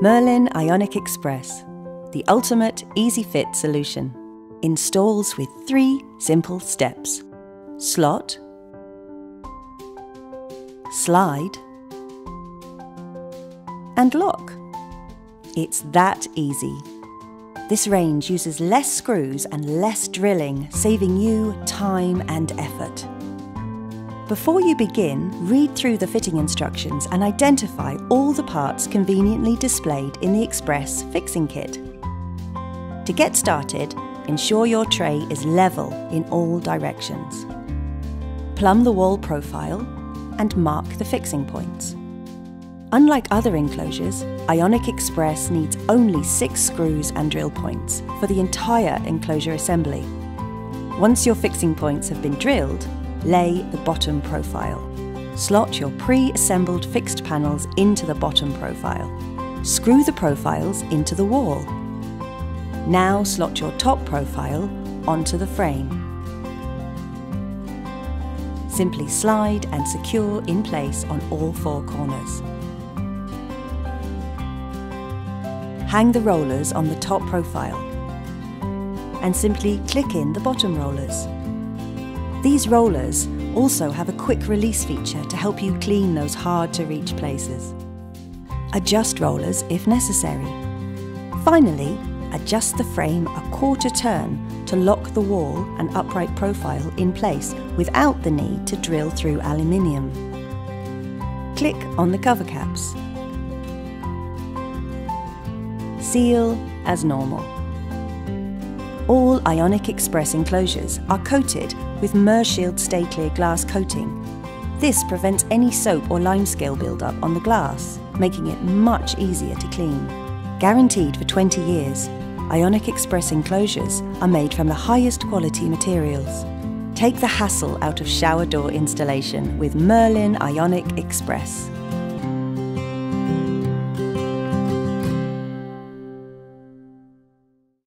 MERLYN Ionic Express, the ultimate easy fit solution, installs with 3 simple steps: slot, slide, and lock. It's that easy. This range uses less screws and less drilling, saving you time and effort. Before you begin, read through the fitting instructions and identify all the parts conveniently displayed in the Express fixing kit. To get started, ensure your tray is level in all directions. Plumb the wall profile and mark the fixing points. Unlike other enclosures, Ionic Express needs only 6 screws and drill points for the entire enclosure assembly. Once your fixing points have been drilled, lay the bottom profile. Slot your pre-assembled fixed panels into the bottom profile. Screw the profiles into the wall. Now slot your top profile onto the frame. Simply slide and secure in place on all 4 corners. Hang the rollers on the top profile and simply click in the bottom rollers. These rollers also have a quick release feature to help you clean those hard to reach places. Adjust rollers if necessary. Finally, adjust the frame a quarter turn to lock the wall and upright profile in place without the need to drill through aluminium. Click on the cover caps. Seal as normal. All Ionic Express enclosures are coated with MERShield Stay Clear glass coating. This prevents any soap or limescale buildup on the glass, making it much easier to clean. Guaranteed for 20 years, Ionic Express enclosures are made from the highest quality materials. Take the hassle out of shower door installation with MERLYN Ionic Express.